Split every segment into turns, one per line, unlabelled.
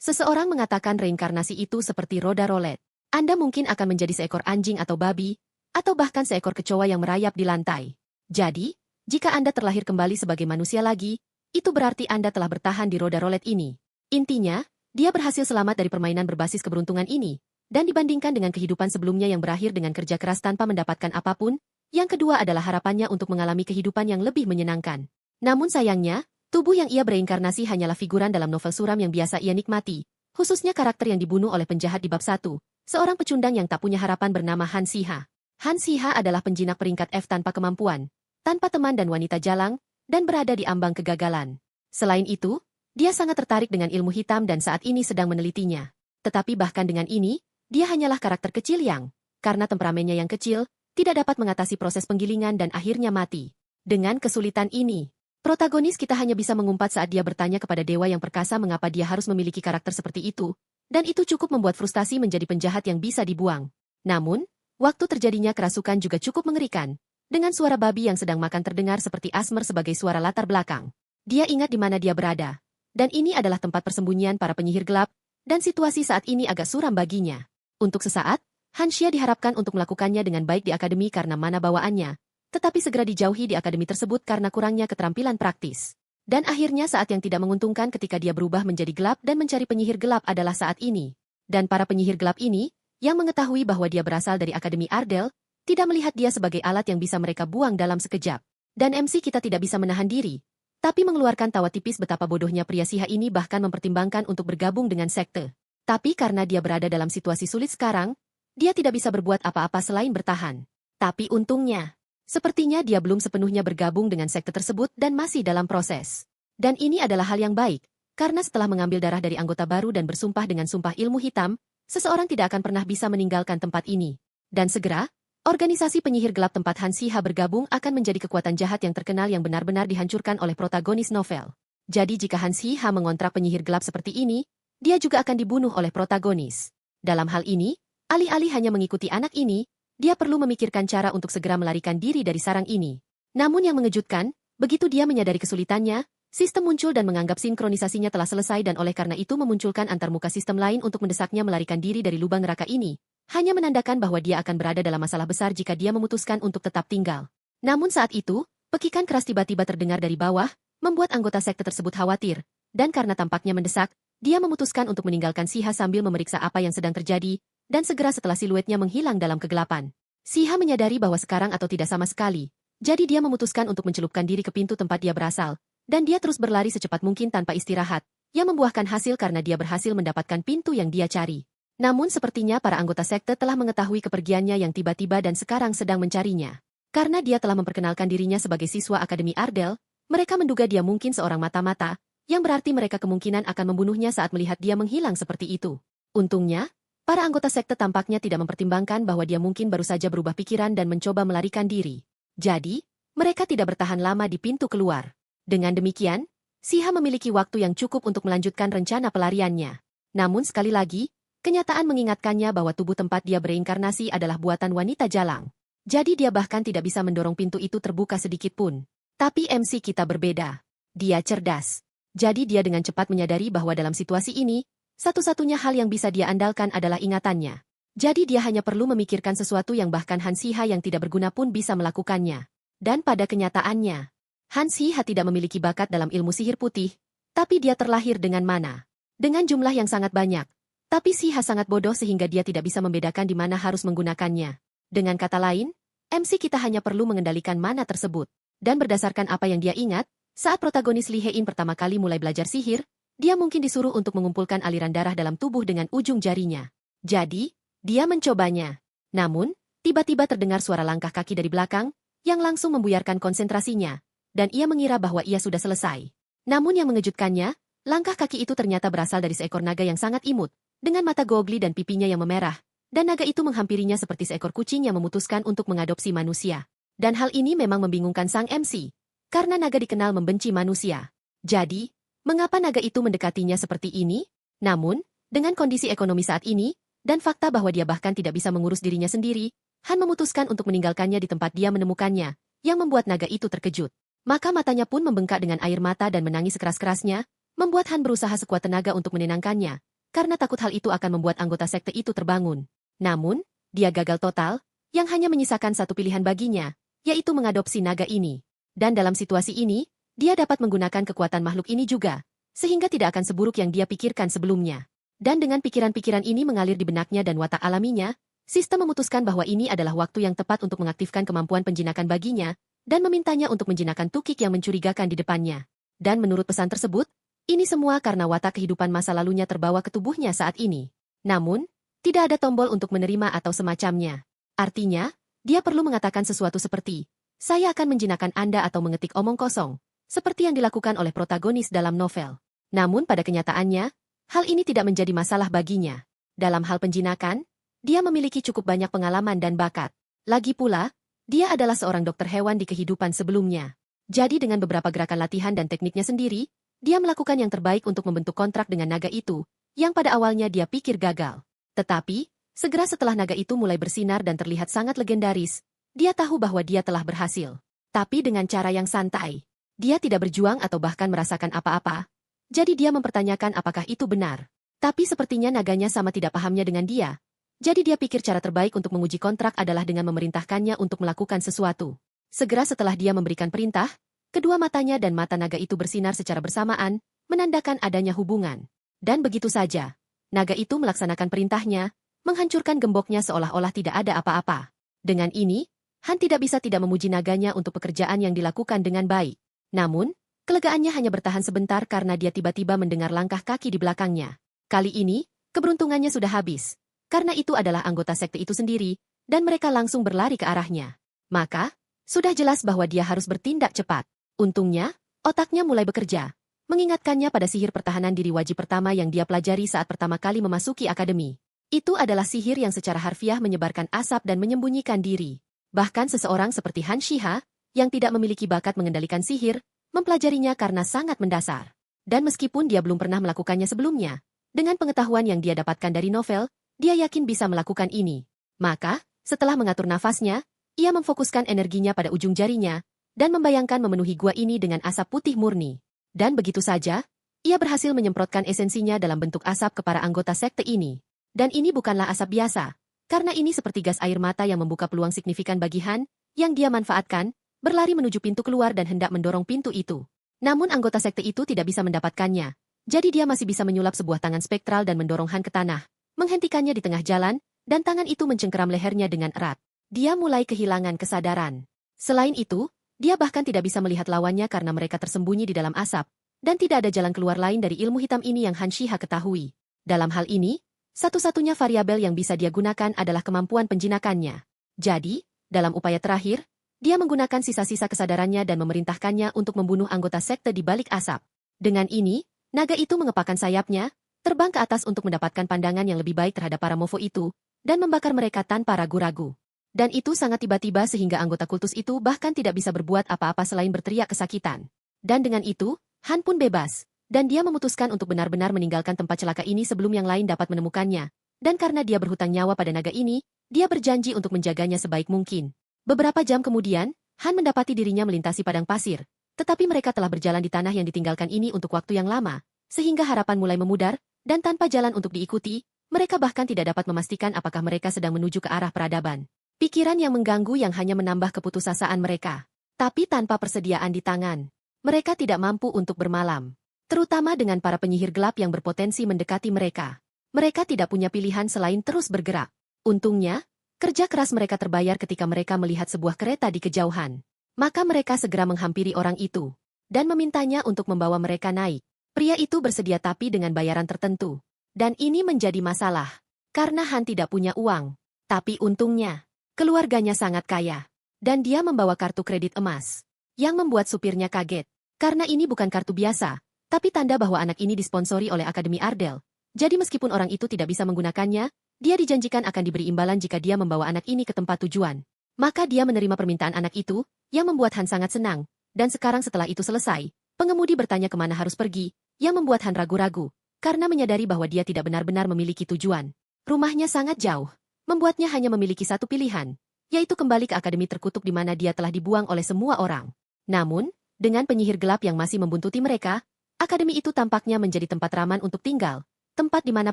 Seseorang mengatakan reinkarnasi itu seperti roda rolet. Anda mungkin akan menjadi seekor anjing atau babi, atau bahkan seekor kecoa yang merayap di lantai. Jadi, jika Anda terlahir kembali sebagai manusia lagi, itu berarti Anda telah bertahan di roda rolet ini. Intinya, dia berhasil selamat dari permainan berbasis keberuntungan ini, dan dibandingkan dengan kehidupan sebelumnya yang berakhir dengan kerja keras tanpa mendapatkan apapun, yang kedua adalah harapannya untuk mengalami kehidupan yang lebih menyenangkan. Namun sayangnya, tubuh yang ia bereinkarnasi hanyalah figuran dalam novel suram yang biasa ia nikmati, khususnya karakter yang dibunuh oleh penjahat di bab 1, seorang pecundang yang tak punya harapan bernama Han Siha. Han Siha adalah penjinak peringkat F tanpa kemampuan, tanpa teman dan wanita jalang, dan berada di ambang kegagalan. Selain itu, dia sangat tertarik dengan ilmu hitam dan saat ini sedang menelitinya. Tetapi bahkan dengan ini, dia hanyalah karakter kecil yang, karena temperamennya yang kecil, tidak dapat mengatasi proses penggilingan dan akhirnya mati. Dengan kesulitan ini, protagonis kita hanya bisa mengumpat saat dia bertanya kepada dewa yang perkasa mengapa dia harus memiliki karakter seperti itu, dan itu cukup membuat frustasi menjadi penjahat yang bisa dibuang. Namun, waktu terjadinya kerasukan juga cukup mengerikan, dengan suara babi yang sedang makan terdengar seperti asmer sebagai suara latar belakang. Dia ingat di mana dia berada, dan ini adalah tempat persembunyian para penyihir gelap, dan situasi saat ini agak suram baginya. Untuk sesaat, Han Xia diharapkan untuk melakukannya dengan baik di akademi karena mana bawaannya, tetapi segera dijauhi di akademi tersebut karena kurangnya keterampilan praktis. Dan akhirnya saat yang tidak menguntungkan ketika dia berubah menjadi gelap dan mencari penyihir gelap adalah saat ini. Dan para penyihir gelap ini, yang mengetahui bahwa dia berasal dari Akademi Ardell, tidak melihat dia sebagai alat yang bisa mereka buang dalam sekejap. Dan MC kita tidak bisa menahan diri, tapi mengeluarkan tawa tipis betapa bodohnya pria Siha ini bahkan mempertimbangkan untuk bergabung dengan sekte. Tapi karena dia berada dalam situasi sulit sekarang, dia tidak bisa berbuat apa-apa selain bertahan. Tapi untungnya, sepertinya dia belum sepenuhnya bergabung dengan sekte tersebut dan masih dalam proses. Dan ini adalah hal yang baik, karena setelah mengambil darah dari anggota baru dan bersumpah dengan sumpah ilmu hitam, seseorang tidak akan pernah bisa meninggalkan tempat ini. Dan segera, organisasi penyihir gelap tempat Han Siha bergabung akan menjadi kekuatan jahat yang terkenal yang benar-benar dihancurkan oleh protagonis novel. Jadi jika Han Siha mengontrak penyihir gelap seperti ini, dia juga akan dibunuh oleh protagonis. Dalam hal ini, alih-alih hanya mengikuti anak ini, dia perlu memikirkan cara untuk segera melarikan diri dari sarang ini. Namun yang mengejutkan, begitu dia menyadari kesulitannya, sistem muncul dan menganggap sinkronisasinya telah selesai dan oleh karena itu memunculkan antarmuka sistem lain untuk mendesaknya melarikan diri dari lubang neraka ini. Hanya menandakan bahwa dia akan berada dalam masalah besar jika dia memutuskan untuk tetap tinggal. Namun saat itu, pekikan keras tiba-tiba terdengar dari bawah, membuat anggota sekte tersebut khawatir, dan karena tampaknya mendesak, dia memutuskan untuk meninggalkan Siha sambil memeriksa apa yang sedang terjadi, dan segera setelah siluetnya menghilang dalam kegelapan. Siha menyadari bahwa sekarang atau tidak sama sekali, jadi dia memutuskan untuk mencelupkan diri ke pintu tempat dia berasal, dan dia terus berlari secepat mungkin tanpa istirahat, yang membuahkan hasil karena dia berhasil mendapatkan pintu yang dia cari. Namun sepertinya para anggota sekte telah mengetahui kepergiannya yang tiba-tiba dan sekarang sedang mencarinya. Karena dia telah memperkenalkan dirinya sebagai siswa Akademi Ardell, mereka menduga dia mungkin seorang mata-mata, yang berarti mereka kemungkinan akan membunuhnya saat melihat dia menghilang seperti itu. Untungnya, para anggota sekte tampaknya tidak mempertimbangkan bahwa dia mungkin baru saja berubah pikiran dan mencoba melarikan diri. Jadi, mereka tidak bertahan lama di pintu keluar. Dengan demikian, Siha memiliki waktu yang cukup untuk melanjutkan rencana pelariannya. Namun sekali lagi, kenyataan mengingatkannya bahwa tubuh tempat dia bereinkarnasi adalah buatan wanita jalang. Jadi dia bahkan tidak bisa mendorong pintu itu terbuka sedikit pun. Tapi MC kita berbeda. Dia cerdas. Jadi dia dengan cepat menyadari bahwa dalam situasi ini, satu-satunya hal yang bisa dia andalkan adalah ingatannya. Jadi dia hanya perlu memikirkan sesuatu yang bahkan Han Siha yang tidak berguna pun bisa melakukannya. Dan pada kenyataannya, Han Siha tidak memiliki bakat dalam ilmu sihir putih, tapi dia terlahir dengan mana? Dengan jumlah yang sangat banyak. Tapi Siha sangat bodoh sehingga dia tidak bisa membedakan di mana harus menggunakannya. Dengan kata lain, MC kita hanya perlu mengendalikan mana tersebut. Dan berdasarkan apa yang dia ingat, saat protagonis Li Hein pertama kali mulai belajar sihir, dia mungkin disuruh untuk mengumpulkan aliran darah dalam tubuh dengan ujung jarinya. Jadi, dia mencobanya. Namun, tiba-tiba terdengar suara langkah kaki dari belakang, yang langsung membuyarkan konsentrasinya, dan ia mengira bahwa ia sudah selesai. Namun yang mengejutkannya, langkah kaki itu ternyata berasal dari seekor naga yang sangat imut, dengan mata gogli dan pipinya yang memerah, dan naga itu menghampirinya seperti seekor kucing yang memutuskan untuk mengadopsi manusia. Dan hal ini memang membingungkan sang MC, karena naga dikenal membenci manusia. Jadi, mengapa naga itu mendekatinya seperti ini? Namun, dengan kondisi ekonomi saat ini, dan fakta bahwa dia bahkan tidak bisa mengurus dirinya sendiri, Han memutuskan untuk meninggalkannya di tempat dia menemukannya, yang membuat naga itu terkejut. Maka matanya pun membengkak dengan air mata dan menangis sekeras-kerasnya, membuat Han berusaha sekuat tenaga untuk menenangkannya, karena takut hal itu akan membuat anggota sekte itu terbangun. Namun, dia gagal total, yang hanya menyisakan satu pilihan baginya, yaitu mengadopsi naga ini. Dan dalam situasi ini, dia dapat menggunakan kekuatan makhluk ini juga, sehingga tidak akan seburuk yang dia pikirkan sebelumnya. Dan dengan pikiran-pikiran ini mengalir di benaknya dan watak alaminya, sistem memutuskan bahwa ini adalah waktu yang tepat untuk mengaktifkan kemampuan penjinakan baginya, dan memintanya untuk menjinakkan tukik yang mencurigakan di depannya. Dan menurut pesan tersebut, ini semua karena watak kehidupan masa lalunya terbawa ke tubuhnya saat ini. Namun, tidak ada tombol untuk menerima atau semacamnya. Artinya, dia perlu mengatakan sesuatu seperti, "Saya akan menjinakkan Anda," atau mengetik omong kosong, seperti yang dilakukan oleh protagonis dalam novel. Namun pada kenyataannya, hal ini tidak menjadi masalah baginya. Dalam hal penjinakan, dia memiliki cukup banyak pengalaman dan bakat. Lagi pula, dia adalah seorang dokter hewan di kehidupan sebelumnya. Jadi dengan beberapa gerakan latihan dan tekniknya sendiri, dia melakukan yang terbaik untuk membentuk kontrak dengan naga itu, yang pada awalnya dia pikir gagal. Tetapi, segera setelah naga itu mulai bersinar dan terlihat sangat legendaris, dia tahu bahwa dia telah berhasil. Tapi dengan cara yang santai. Dia tidak berjuang atau bahkan merasakan apa-apa. Jadi dia mempertanyakan apakah itu benar. Tapi sepertinya naganya sama tidak pahamnya dengan dia. Jadi dia pikir cara terbaik untuk menguji kontrak adalah dengan memerintahkannya untuk melakukan sesuatu. Segera setelah dia memberikan perintah, kedua matanya dan mata naga itu bersinar secara bersamaan, menandakan adanya hubungan. Dan begitu saja, naga itu melaksanakan perintahnya, menghancurkan gemboknya seolah-olah tidak ada apa-apa. Dengan ini, Han tidak bisa tidak memuji naganya untuk pekerjaan yang dilakukan dengan baik. Namun, kelegaannya hanya bertahan sebentar karena dia tiba-tiba mendengar langkah kaki di belakangnya. Kali ini, keberuntungannya sudah habis. Karena itu adalah anggota sekte itu sendiri, dan mereka langsung berlari ke arahnya. Maka, sudah jelas bahwa dia harus bertindak cepat. Untungnya, otaknya mulai bekerja, mengingatkannya pada sihir pertahanan diri wajib pertama yang dia pelajari saat pertama kali memasuki akademi. Itu adalah sihir yang secara harfiah menyebarkan asap dan menyembunyikan diri. Bahkan seseorang seperti Han Shiha, yang tidak memiliki bakat mengendalikan sihir, mempelajarinya karena sangat mendasar. Dan meskipun dia belum pernah melakukannya sebelumnya, dengan pengetahuan yang dia dapatkan dari novel, dia yakin bisa melakukan ini. Maka, setelah mengatur nafasnya, ia memfokuskan energinya pada ujung jarinya, dan membayangkan memenuhi gua ini dengan asap putih murni. Dan begitu saja, ia berhasil menyemprotkan esensinya dalam bentuk asap ke para anggota sekte ini. Dan ini bukanlah asap biasa, karena ini seperti gas air mata yang membuka peluang signifikan bagi Han, yang dia manfaatkan, berlari menuju pintu keluar dan hendak mendorong pintu itu. Namun anggota sekte itu tidak bisa mendapatkannya, jadi dia masih bisa menyulap sebuah tangan spektral dan mendorong Han ke tanah, menghentikannya di tengah jalan, dan tangan itu mencengkeram lehernya dengan erat. Dia mulai kehilangan kesadaran. Selain itu, dia bahkan tidak bisa melihat lawannya karena mereka tersembunyi di dalam asap, dan tidak ada jalan keluar lain dari ilmu hitam ini yang Han Shiha ketahui. Dalam hal ini, satu-satunya variabel yang bisa dia gunakan adalah kemampuan penjinakannya. Jadi, dalam upaya terakhir, dia menggunakan sisa-sisa kesadarannya dan memerintahkannya untuk membunuh anggota sekte di balik asap. Dengan ini, naga itu mengepakkan sayapnya, terbang ke atas untuk mendapatkan pandangan yang lebih baik terhadap para mofo itu, dan membakar mereka tanpa ragu-ragu. Dan itu sangat tiba-tiba sehingga anggota kultus itu bahkan tidak bisa berbuat apa-apa selain berteriak kesakitan. Dan dengan itu, Han pun bebas, dan dia memutuskan untuk benar-benar meninggalkan tempat celaka ini sebelum yang lain dapat menemukannya. Dan karena dia berhutang nyawa pada naga ini, dia berjanji untuk menjaganya sebaik mungkin. Beberapa jam kemudian, Han mendapati dirinya melintasi padang pasir, tetapi mereka telah berjalan di tanah yang ditinggalkan ini untuk waktu yang lama, sehingga harapan mulai memudar, dan tanpa jalan untuk diikuti, mereka bahkan tidak dapat memastikan apakah mereka sedang menuju ke arah peradaban. Pikiran yang mengganggu yang hanya menambah keputusasaan mereka. Tapi tanpa persediaan di tangan, mereka tidak mampu untuk bermalam. Terutama dengan para penyihir gelap yang berpotensi mendekati mereka. Mereka tidak punya pilihan selain terus bergerak. Untungnya, kerja keras mereka terbayar ketika mereka melihat sebuah kereta di kejauhan. Maka mereka segera menghampiri orang itu, dan memintanya untuk membawa mereka naik. Pria itu bersedia tapi dengan bayaran tertentu. Dan ini menjadi masalah, karena Han tidak punya uang. Tapi untungnya, keluarganya sangat kaya. Dan dia membawa kartu kredit emas, yang membuat supirnya kaget. Karena ini bukan kartu biasa, tapi tanda bahwa anak ini disponsori oleh Akademi Ardell. Jadi meskipun orang itu tidak bisa menggunakannya, dia dijanjikan akan diberi imbalan jika dia membawa anak ini ke tempat tujuan. Maka dia menerima permintaan anak itu, yang membuat Han sangat senang. Dan sekarang setelah itu selesai, pengemudi bertanya kemana harus pergi, yang membuat Han ragu-ragu, karena menyadari bahwa dia tidak benar-benar memiliki tujuan. Rumahnya sangat jauh, membuatnya hanya memiliki satu pilihan, yaitu kembali ke akademi terkutuk di mana dia telah dibuang oleh semua orang. Namun, dengan penyihir gelap yang masih membuntuti mereka, akademi itu tampaknya menjadi tempat raman untuk tinggal, tempat di mana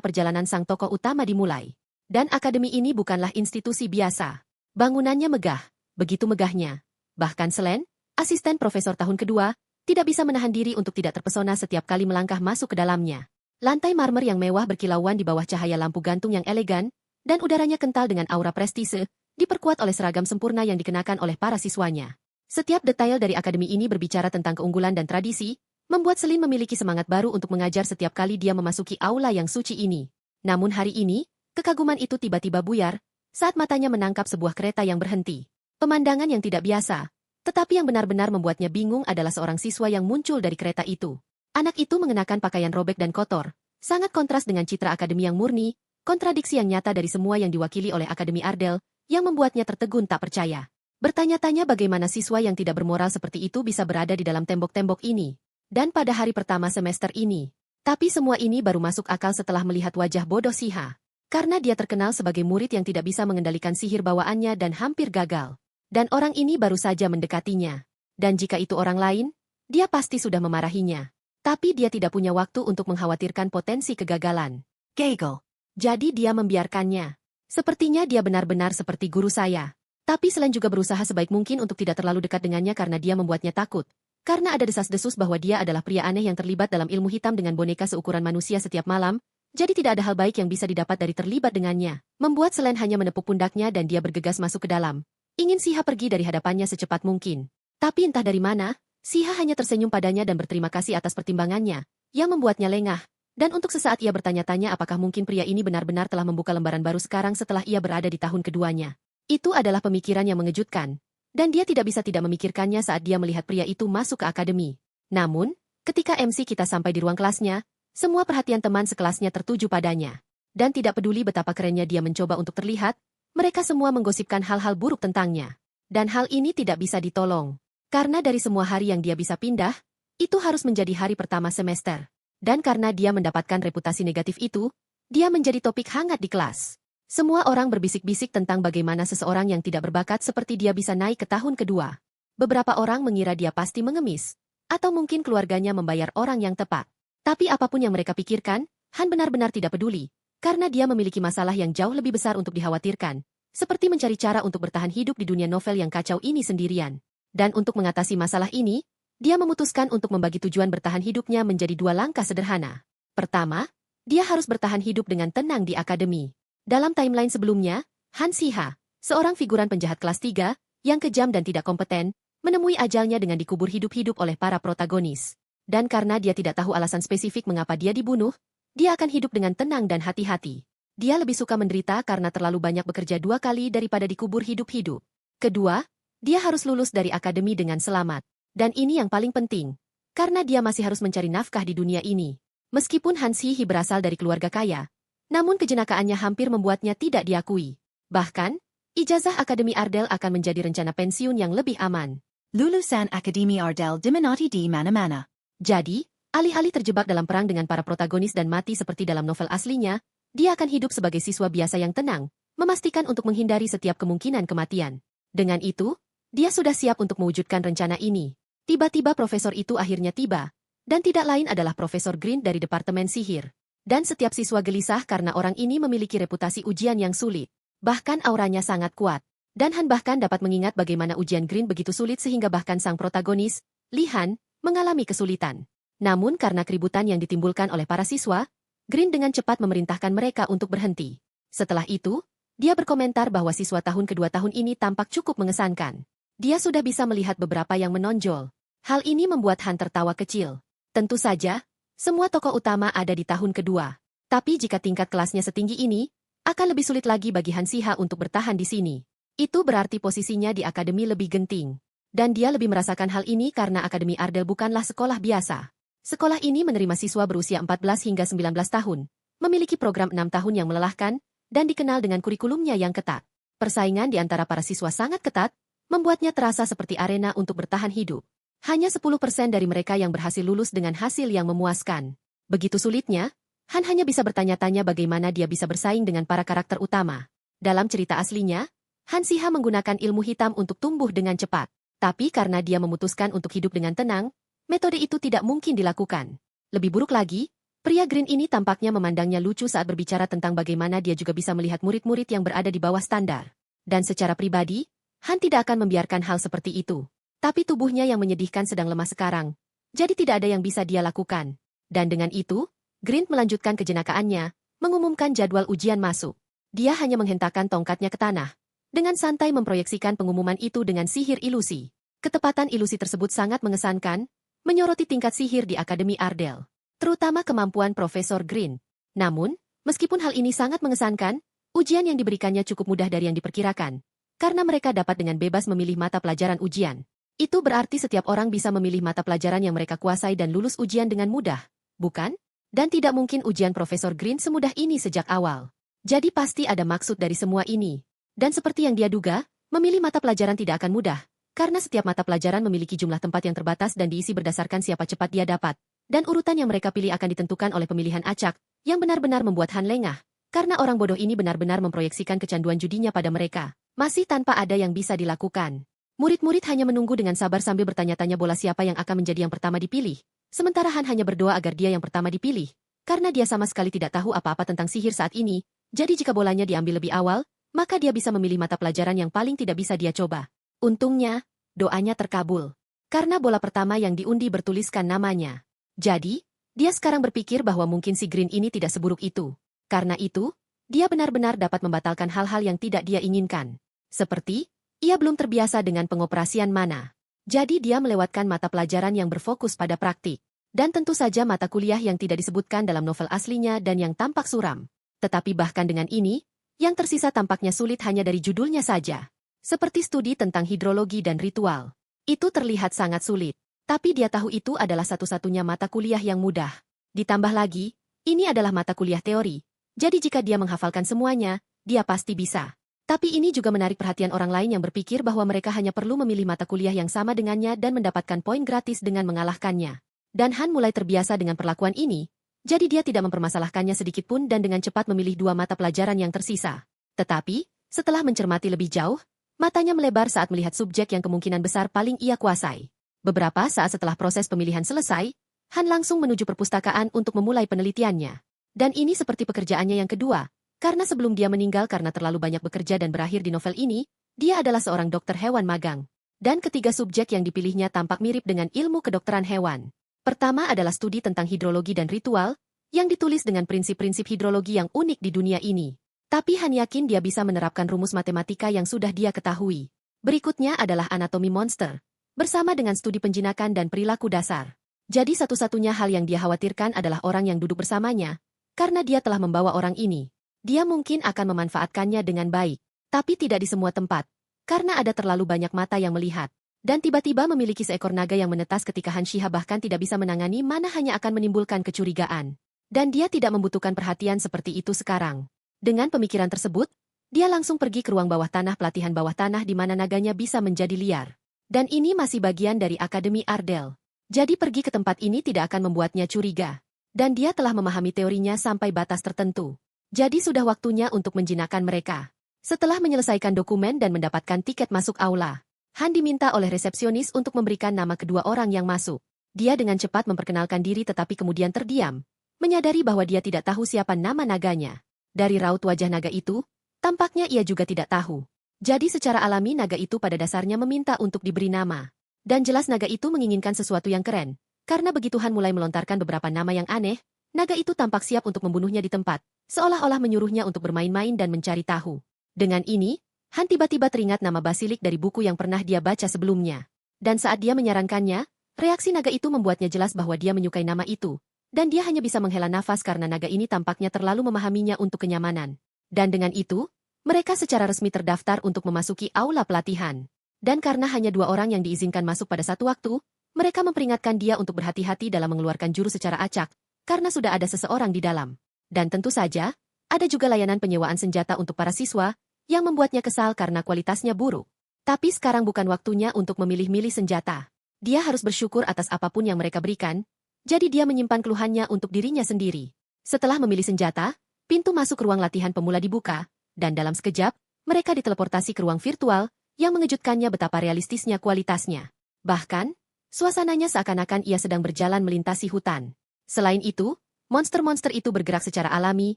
perjalanan sang tokoh utama dimulai. Dan akademi ini bukanlah institusi biasa. Bangunannya megah, begitu megahnya. Bahkan Selen, asisten profesor tahun kedua, tidak bisa menahan diri untuk tidak terpesona setiap kali melangkah masuk ke dalamnya. Lantai marmer yang mewah berkilauan di bawah cahaya lampu gantung yang elegan, dan udaranya kental dengan aura prestise, diperkuat oleh seragam sempurna yang dikenakan oleh para siswanya. Setiap detail dari akademi ini berbicara tentang keunggulan dan tradisi, membuat Selin memiliki semangat baru untuk mengajar setiap kali dia memasuki aula yang suci ini. Namun hari ini, kekaguman itu tiba-tiba buyar, saat matanya menangkap sebuah kereta yang berhenti. Pemandangan yang tidak biasa, tetapi yang benar-benar membuatnya bingung adalah seorang siswa yang muncul dari kereta itu. Anak itu mengenakan pakaian robek dan kotor, sangat kontras dengan citra akademi yang murni, kontradiksi yang nyata dari semua yang diwakili oleh Akademi Ardell, yang membuatnya tertegun tak percaya. Bertanya-tanya bagaimana siswa yang tidak bermoral seperti itu bisa berada di dalam tembok-tembok ini. Dan pada hari pertama semester ini. Tapi semua ini baru masuk akal setelah melihat wajah bodoh Siha. Karena dia terkenal sebagai murid yang tidak bisa mengendalikan sihir bawaannya dan hampir gagal. Dan orang ini baru saja mendekatinya. Dan jika itu orang lain, dia pasti sudah memarahinya. Tapi dia tidak punya waktu untuk mengkhawatirkan potensi kegagalan. Gagel. Jadi dia membiarkannya. Sepertinya dia benar-benar seperti guru saya. Tapi Selen juga berusaha sebaik mungkin untuk tidak terlalu dekat dengannya karena dia membuatnya takut. Karena ada desas-desus bahwa dia adalah pria aneh yang terlibat dalam ilmu hitam dengan boneka seukuran manusia setiap malam, jadi tidak ada hal baik yang bisa didapat dari terlibat dengannya. Membuat Selen hanya menepuk pundaknya dan dia bergegas masuk ke dalam. Ingin Siha pergi dari hadapannya secepat mungkin. Tapi entah dari mana, Siha hanya tersenyum padanya dan berterima kasih atas pertimbangannya, yang membuatnya lengah. Dan untuk sesaat ia bertanya-tanya apakah mungkin pria ini benar-benar telah membuka lembaran baru sekarang setelah ia berada di tahun keduanya. Itu adalah pemikiran yang mengejutkan. Dan dia tidak bisa tidak memikirkannya saat dia melihat pria itu masuk ke akademi. Namun, ketika MC kita sampai di ruang kelasnya, semua perhatian teman sekelasnya tertuju padanya. Dan tidak peduli betapa kerennya dia mencoba untuk terlihat, mereka semua menggosipkan hal-hal buruk tentangnya. Dan hal ini tidak bisa ditolong. Karena dari semua hari yang dia bisa pindah, itu harus menjadi hari pertama semester. Dan karena dia mendapatkan reputasi negatif itu, dia menjadi topik hangat di kelas. Semua orang berbisik-bisik tentang bagaimana seseorang yang tidak berbakat seperti dia bisa naik ke tahun kedua. Beberapa orang mengira dia pasti mengemis, atau mungkin keluarganya membayar orang yang tepat. Tapi apapun yang mereka pikirkan, Han benar-benar tidak peduli, karena dia memiliki masalah yang jauh lebih besar untuk dikhawatirkan, seperti mencari cara untuk bertahan hidup di dunia novel yang kacau ini sendirian. Dan untuk mengatasi masalah ini, dia memutuskan untuk membagi tujuan bertahan hidupnya menjadi 2 langkah sederhana. Pertama, dia harus bertahan hidup dengan tenang di akademi. Dalam timeline sebelumnya, Han Siha, seorang figuran penjahat kelas 3, yang kejam dan tidak kompeten, menemui ajalnya dengan dikubur hidup-hidup oleh para protagonis. Dan karena dia tidak tahu alasan spesifik mengapa dia dibunuh, dia akan hidup dengan tenang dan hati-hati. Dia lebih suka menderita karena terlalu banyak bekerja 2 kali daripada dikubur hidup-hidup. Kedua, dia harus lulus dari akademi dengan selamat. Dan ini yang paling penting, karena dia masih harus mencari nafkah di dunia ini. Meskipun Han Sihi berasal dari keluarga kaya, namun kejenakaannya hampir membuatnya tidak diakui. Bahkan, ijazah Akademi Ardell akan menjadi rencana pensiun yang lebih aman.
Lulusan Akademi Ardell diminati di mana-mana.
Jadi, alih-alih terjebak dalam perang dengan para protagonis dan mati seperti dalam novel aslinya, dia akan hidup sebagai siswa biasa yang tenang, memastikan untuk menghindari setiap kemungkinan kematian. Dengan itu, dia sudah siap untuk mewujudkan rencana ini. Tiba-tiba profesor itu akhirnya tiba, dan tidak lain adalah Profesor Green dari Departemen Sihir. Dan setiap siswa gelisah karena orang ini memiliki reputasi ujian yang sulit. Bahkan auranya sangat kuat. Dan Han bahkan dapat mengingat bagaimana ujian Green begitu sulit sehingga bahkan sang protagonis, Li Han, mengalami kesulitan. Namun karena keributan yang ditimbulkan oleh para siswa, Green dengan cepat memerintahkan mereka untuk berhenti. Setelah itu, dia berkomentar bahwa siswa tahun kedua tahun ini tampak cukup mengesankan. Dia sudah bisa melihat beberapa yang menonjol. Hal ini membuat Han tertawa kecil. Tentu saja, semua tokoh utama ada di tahun kedua. Tapi jika tingkat kelasnya setinggi ini, akan lebih sulit lagi bagi Han Siha untuk bertahan di sini. Itu berarti posisinya di akademi lebih genting. Dan dia lebih merasakan hal ini karena Akademi Ardell bukanlah sekolah biasa. Sekolah ini menerima siswa berusia 14 hingga 19 tahun, memiliki program 6 tahun yang melelahkan, dan dikenal dengan kurikulumnya yang ketat. Persaingan di antara para siswa sangat ketat, membuatnya terasa seperti arena untuk bertahan hidup. Hanya 10% dari mereka yang berhasil lulus dengan hasil yang memuaskan. Begitu sulitnya, Han hanya bisa bertanya-tanya bagaimana dia bisa bersaing dengan para karakter utama. Dalam cerita aslinya, Han Siha menggunakan ilmu hitam untuk tumbuh dengan cepat. Tapi karena dia memutuskan untuk hidup dengan tenang, metode itu tidak mungkin dilakukan. Lebih buruk lagi, Pria Green ini tampaknya memandangnya lucu saat berbicara tentang bagaimana dia juga bisa melihat murid-murid yang berada di bawah standar. Dan secara pribadi, Han tidak akan membiarkan hal seperti itu. Tapi tubuhnya yang menyedihkan sedang lemah sekarang. Jadi tidak ada yang bisa dia lakukan. Dan dengan itu, Green melanjutkan kejenakaannya, mengumumkan jadwal ujian masuk. Dia hanya menghentakkan tongkatnya ke tanah. Dengan santai memproyeksikan pengumuman itu dengan sihir ilusi. Ketepatan ilusi tersebut sangat mengesankan, menyoroti tingkat sihir di Akademi Ardell. Terutama kemampuan Profesor Green. Namun, meskipun hal ini sangat mengesankan, ujian yang diberikannya cukup mudah dari yang diperkirakan. Karena mereka dapat dengan bebas memilih mata pelajaran ujian. Itu berarti setiap orang bisa memilih mata pelajaran yang mereka kuasai dan lulus ujian dengan mudah, bukan? Dan tidak mungkin ujian Profesor Green semudah ini sejak awal. Jadi pasti ada maksud dari semua ini. Dan seperti yang dia duga, memilih mata pelajaran tidak akan mudah, karena setiap mata pelajaran memiliki jumlah tempat yang terbatas dan diisi berdasarkan siapa cepat dia dapat. Dan urutan yang mereka pilih akan ditentukan oleh pemilihan acak, yang benar-benar membuat Han lengah, karena orang bodoh ini benar-benar memproyeksikan kecanduan judinya pada mereka, masih tanpa ada yang bisa dilakukan. Murid-murid hanya menunggu dengan sabar sambil bertanya-tanya bola siapa yang akan menjadi yang pertama dipilih. Sementara Han hanya berdoa agar dia yang pertama dipilih. Karena dia sama sekali tidak tahu apa-apa tentang sihir saat ini, jadi jika bolanya diambil lebih awal, maka dia bisa memilih mata pelajaran yang paling tidak bisa dia coba. Untungnya, doanya terkabul. Karena bola pertama yang diundi bertuliskan namanya. Jadi, dia sekarang berpikir bahwa mungkin si Green ini tidak seburuk itu. Karena itu, dia benar-benar dapat membatalkan hal-hal yang tidak dia inginkan. Seperti, ia belum terbiasa dengan pengoperasian mana. Jadi dia melewatkan mata pelajaran yang berfokus pada praktik. Dan tentu saja mata kuliah yang tidak disebutkan dalam novel aslinya dan yang tampak suram. Tetapi bahkan dengan ini, yang tersisa tampaknya sulit hanya dari judulnya saja. Seperti studi tentang hidrologi dan ritual. Itu terlihat sangat sulit. Tapi dia tahu itu adalah satu-satunya mata kuliah yang mudah. Ditambah lagi, ini adalah mata kuliah teori. Jadi jika dia menghafalkan semuanya, dia pasti bisa. Tapi ini juga menarik perhatian orang lain yang berpikir bahwa mereka hanya perlu memilih mata kuliah yang sama dengannya dan mendapatkan poin gratis dengan mengalahkannya. Dan Han mulai terbiasa dengan perlakuan ini, jadi dia tidak mempermasalahkannya sedikitpun dan dengan cepat memilih dua mata pelajaran yang tersisa. Tetapi, setelah mencermati lebih jauh, matanya melebar saat melihat subjek yang kemungkinan besar paling ia kuasai. Beberapa saat setelah proses pemilihan selesai, Han langsung menuju perpustakaan untuk memulai penelitiannya. Dan ini seperti pekerjaannya yang kedua. Karena sebelum dia meninggal karena terlalu banyak bekerja dan berakhir di novel ini, dia adalah seorang dokter hewan magang. Dan ketiga subjek yang dipilihnya tampak mirip dengan ilmu kedokteran hewan. Pertama adalah studi tentang hidrologi dan ritual, yang ditulis dengan prinsip-prinsip hidrologi yang unik di dunia ini. Tapi Han yakin dia bisa menerapkan rumus matematika yang sudah dia ketahui. Berikutnya adalah anatomi monster, bersama dengan studi penjinakan dan perilaku dasar. Jadi satu-satunya hal yang dia khawatirkan adalah orang yang duduk bersamanya, karena dia telah membawa orang ini. Dia mungkin akan memanfaatkannya dengan baik, tapi tidak di semua tempat, karena ada terlalu banyak mata yang melihat. Dan tiba-tiba memiliki seekor naga yang menetas ketika Han Shihab bahkan tidak bisa menangani mana hanya akan menimbulkan kecurigaan. Dan dia tidak membutuhkan perhatian seperti itu sekarang. Dengan pemikiran tersebut, dia langsung pergi ke ruang bawah tanah pelatihan bawah tanah di mana naganya bisa menjadi liar. Dan ini masih bagian dari Akademi Ardell. Jadi pergi ke tempat ini tidak akan membuatnya curiga. Dan dia telah memahami teorinya sampai batas tertentu. Jadi sudah waktunya untuk menjinakkan mereka. Setelah menyelesaikan dokumen dan mendapatkan tiket masuk aula, Han diminta oleh resepsionis untuk memberikan nama kedua orang yang masuk. Dia dengan cepat memperkenalkan diri tetapi kemudian terdiam, menyadari bahwa dia tidak tahu siapa nama naganya. Dari raut wajah naga itu, tampaknya ia juga tidak tahu. Jadi secara alami naga itu pada dasarnya meminta untuk diberi nama. Dan jelas naga itu menginginkan sesuatu yang keren. Karena begitu Han mulai melontarkan beberapa nama yang aneh, naga itu tampak siap untuk membunuhnya di tempat. Seolah-olah menyuruhnya untuk bermain-main dan mencari tahu. Dengan ini, Han tiba-tiba teringat nama Basilik dari buku yang pernah dia baca sebelumnya. Dan saat dia menyarankannya, reaksi naga itu membuatnya jelas bahwa dia menyukai nama itu. Dan dia hanya bisa menghela nafas karena naga ini tampaknya terlalu memahaminya untuk kenyamanan. Dan dengan itu, mereka secara resmi terdaftar untuk memasuki aula pelatihan. Dan karena hanya 2 orang yang diizinkan masuk pada satu waktu, mereka memperingatkan dia untuk berhati-hati dalam mengeluarkan jurus secara acak, karena sudah ada seseorang di dalam. Dan tentu saja, ada juga layanan penyewaan senjata untuk para siswa, yang membuatnya kesal karena kualitasnya buruk. Tapi sekarang bukan waktunya untuk memilih-milih senjata. Dia harus bersyukur atas apapun yang mereka berikan, jadi dia menyimpan keluhannya untuk dirinya sendiri. Setelah memilih senjata, pintu masuk ruang latihan pemula dibuka, dan dalam sekejap, mereka diteleportasi ke ruang virtual, yang mengejutkannya betapa realistisnya kualitasnya. Bahkan, suasananya seakan-akan ia sedang berjalan melintasi hutan. Selain itu, Monster-monster itu bergerak secara alami,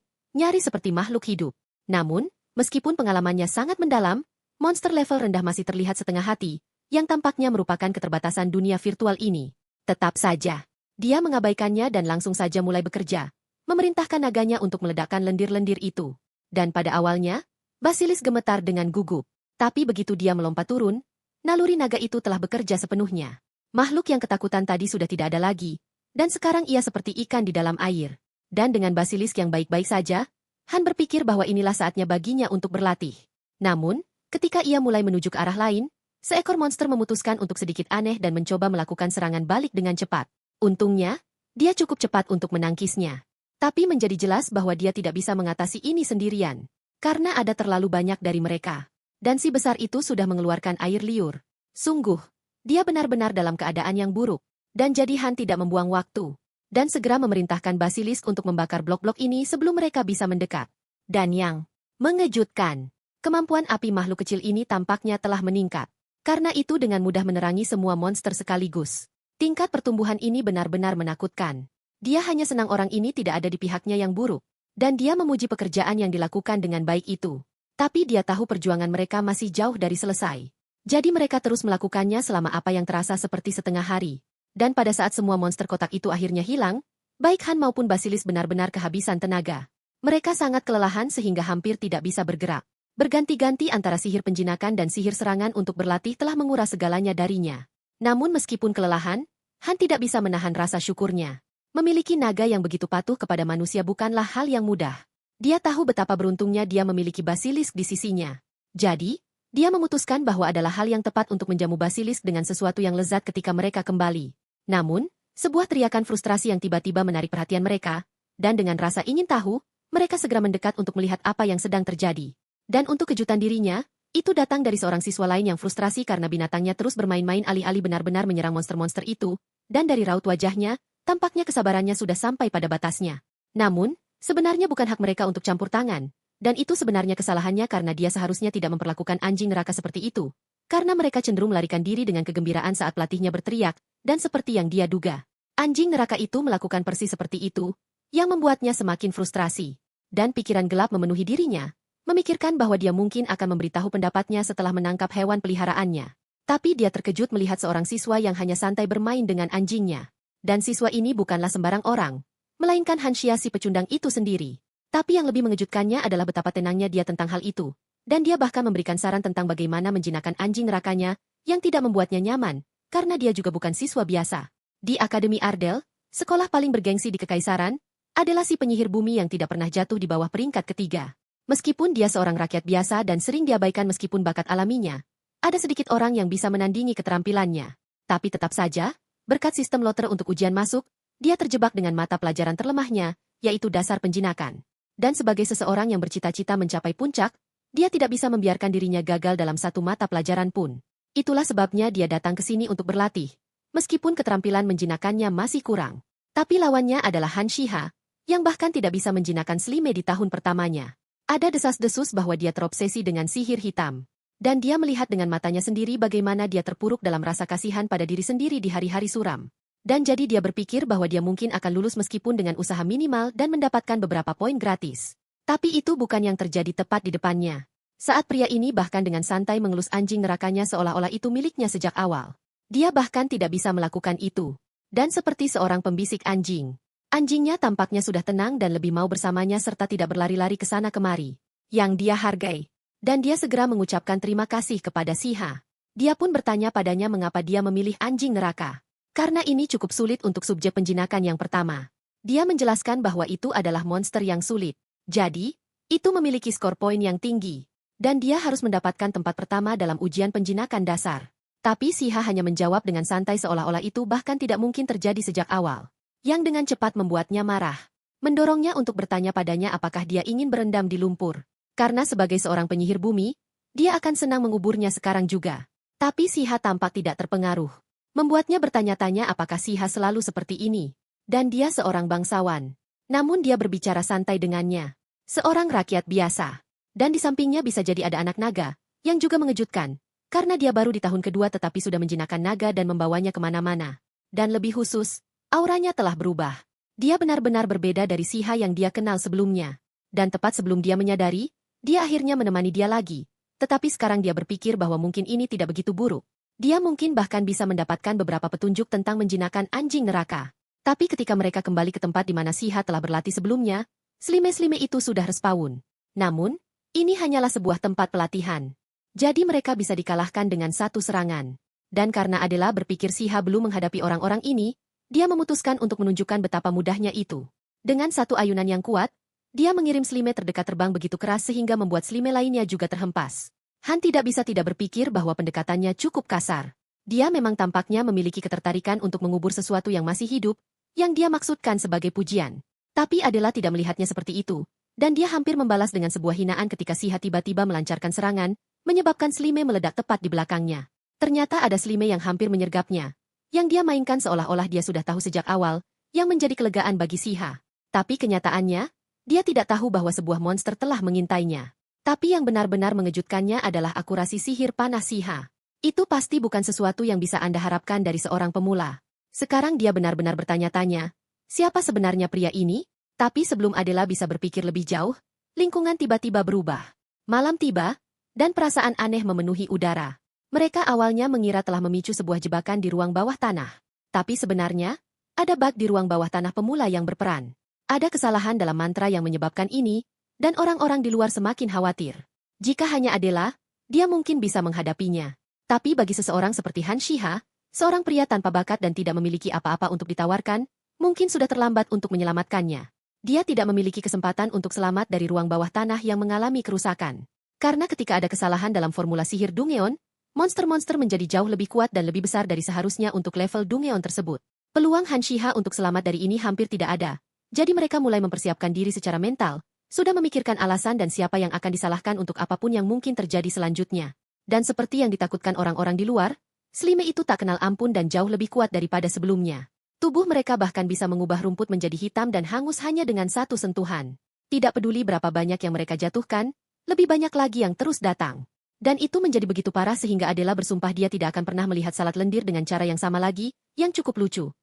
nyaris seperti makhluk hidup. Namun, meskipun pengalamannya sangat mendalam, monster level rendah masih terlihat setengah hati, yang tampaknya merupakan keterbatasan dunia virtual ini. Tetap saja, dia mengabaikannya dan langsung saja mulai bekerja, memerintahkan naganya untuk meledakkan lendir-lendir itu. Dan pada awalnya, Basilis gemetar dengan gugup. Tapi begitu dia melompat turun, naluri naga itu telah bekerja sepenuhnya. Makhluk yang ketakutan tadi sudah tidak ada lagi, dan sekarang ia seperti ikan di dalam air. Dan dengan Basilis yang baik-baik saja, Han berpikir bahwa inilah saatnya baginya untuk berlatih. Namun, ketika ia mulai menuju ke arah lain, seekor monster memutuskan untuk sedikit aneh dan mencoba melakukan serangan balik dengan cepat. Untungnya, dia cukup cepat untuk menangkisnya. Tapi menjadi jelas bahwa dia tidak bisa mengatasi ini sendirian. Karena ada terlalu banyak dari mereka. Dan si besar itu sudah mengeluarkan air liur. Sungguh, dia benar-benar dalam keadaan yang buruk. Dan jadi Han tidak membuang waktu. Dan segera memerintahkan Basilisk untuk membakar blok-blok ini sebelum mereka bisa mendekat. Dan yang mengejutkan, kemampuan api makhluk kecil ini tampaknya telah meningkat. Karena itu dengan mudah menerangi semua monster sekaligus. Tingkat pertumbuhan ini benar-benar menakutkan. Dia hanya senang orang ini tidak ada di pihaknya yang buruk. Dan dia memuji pekerjaan yang dilakukan dengan baik itu. Tapi dia tahu perjuangan mereka masih jauh dari selesai. Jadi mereka terus melakukannya selama apa yang terasa seperti setengah hari. Dan pada saat semua monster kotak itu akhirnya hilang, baik Han maupun Basilis benar-benar kehabisan tenaga. Mereka sangat kelelahan sehingga hampir tidak bisa bergerak. Berganti-ganti antara sihir penjinakan dan sihir serangan untuk berlatih telah menguras segalanya darinya. Namun meskipun kelelahan, Han tidak bisa menahan rasa syukurnya. Memiliki naga yang begitu patuh kepada manusia bukanlah hal yang mudah. Dia tahu betapa beruntungnya dia memiliki Basilisk di sisinya. Jadi, dia memutuskan bahwa adalah hal yang tepat untuk menjamu Basilisk dengan sesuatu yang lezat ketika mereka kembali. Namun, sebuah teriakan frustrasi yang tiba-tiba menarik perhatian mereka, dan dengan rasa ingin tahu, mereka segera mendekat untuk melihat apa yang sedang terjadi. Dan untuk kejutan dirinya, itu datang dari seorang siswa lain yang frustrasi karena binatangnya terus bermain-main alih-alih benar-benar menyerang monster-monster itu, dan dari raut wajahnya, tampaknya kesabarannya sudah sampai pada batasnya. Namun, sebenarnya bukan hak mereka untuk campur tangan, dan itu sebenarnya kesalahannya karena dia seharusnya tidak memperlakukan anjing neraka seperti itu. Karena mereka cenderung melarikan diri dengan kegembiraan saat pelatihnya berteriak, dan seperti yang dia duga. Anjing neraka itu melakukan persis seperti itu, yang membuatnya semakin frustrasi. Dan pikiran gelap memenuhi dirinya, memikirkan bahwa dia mungkin akan memberitahu pendapatnya setelah menangkap hewan peliharaannya. Tapi dia terkejut melihat seorang siswa yang hanya santai bermain dengan anjingnya. Dan siswa ini bukanlah sembarang orang, melainkan Hanshia si pecundang itu sendiri. Tapi yang lebih mengejutkannya adalah betapa tenangnya dia tentang hal itu. Dan dia bahkan memberikan saran tentang bagaimana menjinakkan anjing nerakanya, yang tidak membuatnya nyaman, karena dia juga bukan siswa biasa. Di Akademi Ardell, sekolah paling bergengsi di Kekaisaran, adalah si penyihir bumi yang tidak pernah jatuh di bawah peringkat ketiga. Meskipun dia seorang rakyat biasa dan sering diabaikan meskipun bakat alaminya, ada sedikit orang yang bisa menandingi keterampilannya. Tapi tetap saja, berkat sistem loter untuk ujian masuk, dia terjebak dengan mata pelajaran terlemahnya, yaitu dasar penjinakan. Dan sebagai seseorang yang bercita-cita mencapai puncak, dia tidak bisa membiarkan dirinya gagal dalam satu mata pelajaran pun. Itulah sebabnya dia datang ke sini untuk berlatih. Meskipun keterampilan menjinakannya masih kurang. Tapi lawannya adalah Han Shiha, yang bahkan tidak bisa menjinakkan Slime di tahun pertamanya. Ada desas-desus bahwa dia terobsesi dengan sihir hitam. Dan dia melihat dengan matanya sendiri bagaimana dia terpuruk dalam rasa kasihan pada diri sendiri di hari-hari suram. Dan jadi dia berpikir bahwa dia mungkin akan lulus meskipun dengan usaha minimal dan mendapatkan beberapa poin gratis. Tapi itu bukan yang terjadi tepat di depannya. Saat pria ini bahkan dengan santai mengelus anjing nerakanya seolah-olah itu miliknya sejak awal. Dia bahkan tidak bisa melakukan itu. Dan seperti seorang pembisik anjing. Anjingnya tampaknya sudah tenang dan lebih mau bersamanya serta tidak berlari-lari ke sana kemari. Yang dia hargai. Dan dia segera mengucapkan terima kasih kepada Shiha. Dia pun bertanya padanya mengapa dia memilih anjing neraka. Karena ini cukup sulit untuk subjek penjinakan yang pertama. Dia menjelaskan bahwa itu adalah monster yang sulit. Jadi, itu memiliki skor poin yang tinggi. Dan dia harus mendapatkan tempat pertama dalam ujian penjinakan dasar. Tapi Shiha hanya menjawab dengan santai seolah-olah itu bahkan tidak mungkin terjadi sejak awal. Yang dengan cepat membuatnya marah. Mendorongnya untuk bertanya padanya apakah dia ingin berendam di lumpur. Karena sebagai seorang penyihir bumi, dia akan senang menguburnya sekarang juga. Tapi Shiha tampak tidak terpengaruh. Membuatnya bertanya-tanya apakah Shiha selalu seperti ini. Dan dia seorang bangsawan. Namun dia berbicara santai dengannya. Seorang rakyat biasa. Dan di sampingnya bisa jadi ada anak naga, yang juga mengejutkan. Karena dia baru di tahun kedua tetapi sudah menjinakkan naga dan membawanya kemana-mana. Dan lebih khusus, auranya telah berubah. Dia benar-benar berbeda dari Siha yang dia kenal sebelumnya. Dan tepat sebelum dia menyadari, dia akhirnya menemani dia lagi. Tetapi sekarang dia berpikir bahwa mungkin ini tidak begitu buruk. Dia mungkin bahkan bisa mendapatkan beberapa petunjuk tentang menjinakkan anjing neraka. Tapi ketika mereka kembali ke tempat di mana Siha telah berlatih sebelumnya, slime-slime itu sudah respawn. Namun, ini hanyalah sebuah tempat pelatihan. Jadi mereka bisa dikalahkan dengan satu serangan. Dan karena Adela berpikir Siha belum menghadapi orang-orang ini, dia memutuskan untuk menunjukkan betapa mudahnya itu. Dengan satu ayunan yang kuat, dia mengirim slime terdekat terbang begitu keras sehingga membuat slime lainnya juga terhempas. Han tidak bisa tidak berpikir bahwa pendekatannya cukup kasar. Dia memang tampaknya memiliki ketertarikan untuk mengubur sesuatu yang masih hidup, yang dia maksudkan sebagai pujian. Tapi Adela tidak melihatnya seperti itu, dan dia hampir membalas dengan sebuah hinaan ketika Siha tiba-tiba melancarkan serangan, menyebabkan slime meledak tepat di belakangnya. Ternyata ada slime yang hampir menyergapnya, yang dia mainkan seolah-olah dia sudah tahu sejak awal, yang menjadi kelegaan bagi Siha. Tapi kenyataannya, dia tidak tahu bahwa sebuah monster telah mengintainya. Tapi yang benar-benar mengejutkannya adalah akurasi sihir panah Siha. Itu pasti bukan sesuatu yang bisa Anda harapkan dari seorang pemula. Sekarang dia benar-benar bertanya-tanya, siapa sebenarnya pria ini? Tapi sebelum Adela bisa berpikir lebih jauh, lingkungan tiba-tiba berubah. Malam tiba, dan perasaan aneh memenuhi udara. Mereka awalnya mengira telah memicu sebuah jebakan di ruang bawah tanah. Tapi sebenarnya, ada bug di ruang bawah tanah pemula yang berperan. Ada kesalahan dalam mantra yang menyebabkan ini, dan orang-orang di luar semakin khawatir. Jika hanya Adela, dia mungkin bisa menghadapinya. Tapi bagi seseorang seperti Han Shiha, seorang pria tanpa bakat dan tidak memiliki apa-apa untuk ditawarkan, mungkin sudah terlambat untuk menyelamatkannya. Dia tidak memiliki kesempatan untuk selamat dari ruang bawah tanah yang mengalami kerusakan. Karena ketika ada kesalahan dalam formula sihir Dungeon, monster-monster menjadi jauh lebih kuat dan lebih besar dari seharusnya untuk level Dungeon tersebut. Peluang Han Shiha untuk selamat dari ini hampir tidak ada. Jadi mereka mulai mempersiapkan diri secara mental, sudah memikirkan alasan dan siapa yang akan disalahkan untuk apapun yang mungkin terjadi selanjutnya. Dan seperti yang ditakutkan orang-orang di luar, slime itu tak kenal ampun dan jauh lebih kuat daripada sebelumnya. Tubuh mereka bahkan bisa mengubah rumput menjadi hitam dan hangus hanya dengan satu sentuhan. Tidak peduli berapa banyak yang mereka jatuhkan, lebih banyak lagi yang terus datang. Dan itu menjadi begitu parah sehingga Adela bersumpah dia tidak akan pernah melihat salad lendir dengan cara yang sama lagi, yang cukup lucu.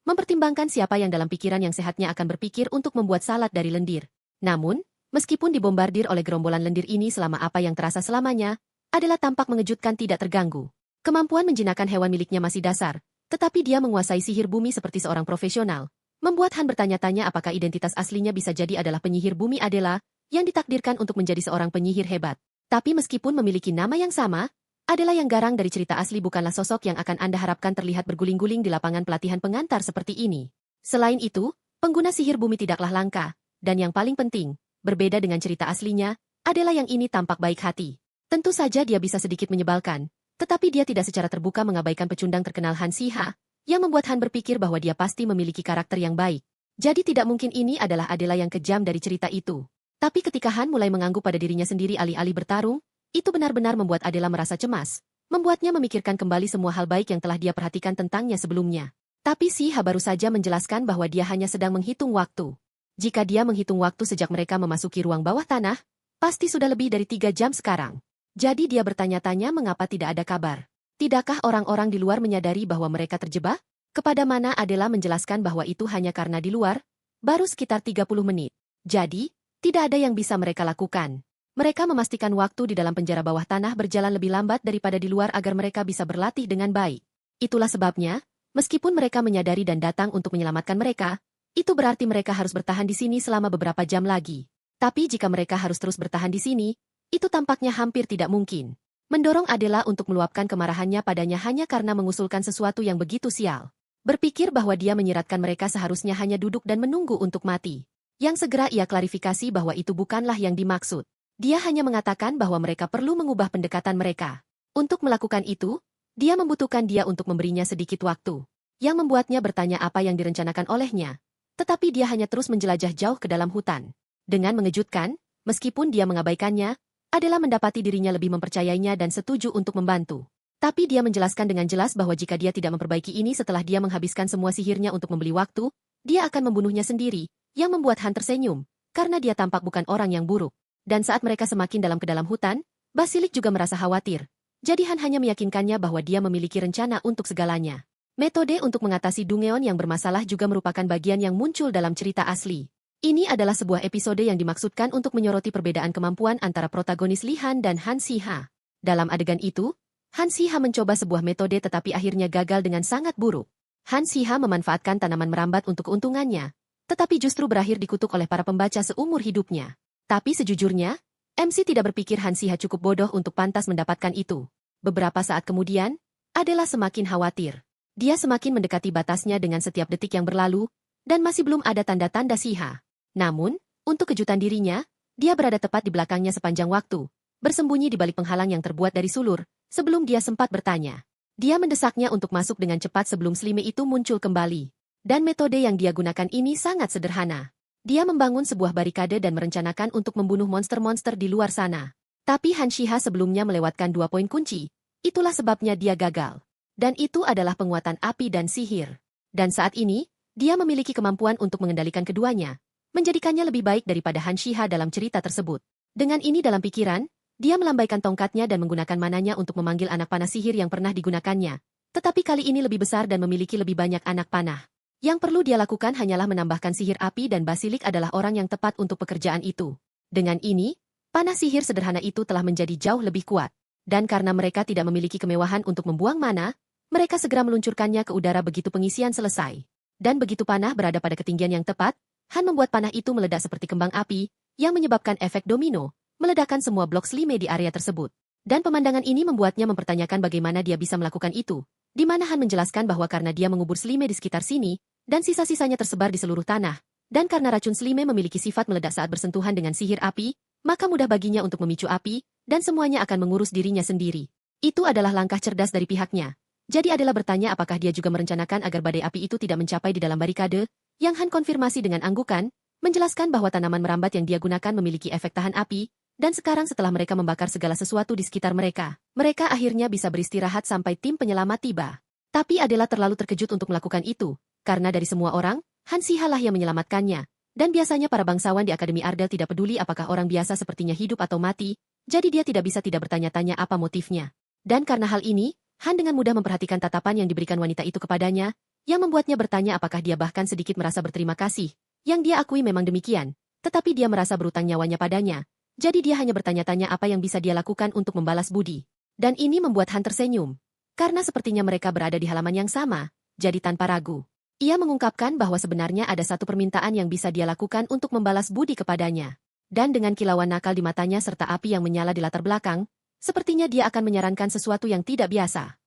Mempertimbangkan siapa yang dalam pikiran yang sehatnya akan berpikir untuk membuat salad dari lendir. Namun, meskipun dibombardir oleh gerombolan lendir ini selama apa yang terasa selamanya, Adela tampak mengejutkan tidak terganggu. Kemampuan menjinakkan hewan miliknya masih dasar, tetapi dia menguasai sihir bumi seperti seorang profesional. Membuat Han bertanya-tanya apakah identitas aslinya bisa jadi adalah penyihir bumi Adela, yang ditakdirkan untuk menjadi seorang penyihir hebat. Tapi meskipun memiliki nama yang sama, Adela yang garang dari cerita asli bukanlah sosok yang akan Anda harapkan terlihat berguling-guling di lapangan pelatihan pengantar seperti ini. Selain itu, pengguna sihir bumi tidaklah langka, dan yang paling penting, berbeda dengan cerita aslinya, Adela yang ini tampak baik hati. Tentu saja dia bisa sedikit menyebalkan, tetapi dia tidak secara terbuka mengabaikan pecundang terkenal Han Shiha, yang membuat Han berpikir bahwa dia pasti memiliki karakter yang baik. Jadi tidak mungkin ini adalah Adela yang kejam dari cerita itu. Tapi ketika Han mulai mengangguk pada dirinya sendiri alih-alih bertarung, itu benar-benar membuat Adela merasa cemas, membuatnya memikirkan kembali semua hal baik yang telah dia perhatikan tentangnya sebelumnya. Tapi Shiha baru saja menjelaskan bahwa dia hanya sedang menghitung waktu. Jika dia menghitung waktu sejak mereka memasuki ruang bawah tanah, pasti sudah lebih dari 3 jam sekarang. Jadi dia bertanya-tanya mengapa tidak ada kabar. Tidakkah orang-orang di luar menyadari bahwa mereka terjebak? Kepada mana Adela menjelaskan bahwa itu hanya karena di luar, baru sekitar 30 menit. Jadi, tidak ada yang bisa mereka lakukan. Mereka memastikan waktu di dalam penjara bawah tanah berjalan lebih lambat daripada di luar agar mereka bisa berlatih dengan baik. Itulah sebabnya, meskipun mereka menyadari dan datang untuk menyelamatkan mereka, itu berarti mereka harus bertahan di sini selama beberapa jam lagi. Tapi jika mereka harus terus bertahan di sini, itu tampaknya hampir tidak mungkin. Mendorong Adela untuk meluapkan kemarahannya padanya hanya karena mengusulkan sesuatu yang begitu sial. Berpikir bahwa dia menyiratkan mereka seharusnya hanya duduk dan menunggu untuk mati. Yang segera ia klarifikasi bahwa itu bukanlah yang dimaksud. Dia hanya mengatakan bahwa mereka perlu mengubah pendekatan mereka. Untuk melakukan itu, dia membutuhkan dia untuk memberinya sedikit waktu. Yang membuatnya bertanya apa yang direncanakan olehnya. Tetapi dia hanya terus menjelajah jauh ke dalam hutan. Dengan mengejutkan, meskipun dia mengabaikannya, Adela mendapati dirinya lebih mempercayainya dan setuju untuk membantu. Tapi dia menjelaskan dengan jelas bahwa jika dia tidak memperbaiki ini setelah dia menghabiskan semua sihirnya untuk membeli waktu, dia akan membunuhnya sendiri, yang membuat Han tersenyum, karena dia tampak bukan orang yang buruk. Dan saat mereka semakin dalam ke dalam hutan, Basilik juga merasa khawatir. Jadi Han hanya meyakinkannya bahwa dia memiliki rencana untuk segalanya. Metode untuk mengatasi Dungeon yang bermasalah juga merupakan bagian yang muncul dalam cerita asli. Ini adalah sebuah episode yang dimaksudkan untuk menyoroti perbedaan kemampuan antara protagonis Li Han dan Han Si-ha. Dalam adegan itu, Han Si-ha mencoba sebuah metode tetapi akhirnya gagal dengan sangat buruk. Han Si-ha memanfaatkan tanaman merambat untuk keuntungannya, tetapi justru berakhir dikutuk oleh para pembaca seumur hidupnya. Tapi sejujurnya, MC tidak berpikir Han Si-ha cukup bodoh untuk pantas mendapatkan itu. Beberapa saat kemudian, Adela semakin khawatir. Dia semakin mendekati batasnya dengan setiap detik yang berlalu, dan masih belum ada tanda-tanda Si-ha. Namun, untuk kejutan dirinya, dia berada tepat di belakangnya sepanjang waktu, bersembunyi di balik penghalang yang terbuat dari sulur, sebelum dia sempat bertanya. Dia mendesaknya untuk masuk dengan cepat sebelum Slime itu muncul kembali. Dan metode yang dia gunakan ini sangat sederhana. Dia membangun sebuah barikade dan merencanakan untuk membunuh monster-monster di luar sana. Tapi Han Si-ha sebelumnya melewatkan 2 poin kunci, itulah sebabnya dia gagal. Dan itu adalah penguatan api dan sihir. Dan saat ini, dia memiliki kemampuan untuk mengendalikan keduanya, menjadikannya lebih baik daripada Han Si-ha dalam cerita tersebut. Dengan ini dalam pikiran, dia melambaikan tongkatnya dan menggunakan mananya untuk memanggil anak panah sihir yang pernah digunakannya. Tetapi kali ini lebih besar dan memiliki lebih banyak anak panah. Yang perlu dia lakukan hanyalah menambahkan sihir api dan Basilik adalah orang yang tepat untuk pekerjaan itu. Dengan ini, panah sihir sederhana itu telah menjadi jauh lebih kuat. Dan karena mereka tidak memiliki kemewahan untuk membuang mana, mereka segera meluncurkannya ke udara begitu pengisian selesai. Dan begitu panah berada pada ketinggian yang tepat, Han membuat panah itu meledak seperti kembang api, yang menyebabkan efek domino, meledakkan semua blok Slime di area tersebut. Dan pemandangan ini membuatnya mempertanyakan bagaimana dia bisa melakukan itu, di mana Han menjelaskan bahwa karena dia mengubur Slime di sekitar sini, dan sisa-sisanya tersebar di seluruh tanah, dan karena racun Slime memiliki sifat meledak saat bersentuhan dengan sihir api, maka mudah baginya untuk memicu api, dan semuanya akan mengurus dirinya sendiri. Itu adalah langkah cerdas dari pihaknya. Jadi Adela bertanya apakah dia juga merencanakan agar badai api itu tidak mencapai di dalam barikade, yang Han konfirmasi dengan anggukan, menjelaskan bahwa tanaman merambat yang dia gunakan memiliki efek tahan api, dan sekarang setelah mereka membakar segala sesuatu di sekitar mereka, mereka akhirnya bisa beristirahat sampai tim penyelamat tiba. Tapi Adela terlalu terkejut untuk melakukan itu, karena dari semua orang, Han Si-ha lah yang menyelamatkannya, dan biasanya para bangsawan di Akademi Ardell tidak peduli apakah orang biasa sepertinya hidup atau mati, jadi dia tidak bisa tidak bertanya-tanya apa motifnya. Dan karena hal ini, Han dengan mudah memperhatikan tatapan yang diberikan wanita itu kepadanya, yang membuatnya bertanya apakah dia bahkan sedikit merasa berterima kasih, yang dia akui memang demikian, tetapi dia merasa berutang nyawanya padanya, jadi dia hanya bertanya-tanya apa yang bisa dia lakukan untuk membalas budi. Dan ini membuat Han tersenyum, karena sepertinya mereka berada di halaman yang sama, jadi tanpa ragu. Ia mengungkapkan bahwa sebenarnya ada satu permintaan yang bisa dia lakukan untuk membalas budi kepadanya. Dan dengan kilauan nakal di matanya serta api yang menyala di latar belakang, sepertinya dia akan menyarankan sesuatu yang tidak biasa.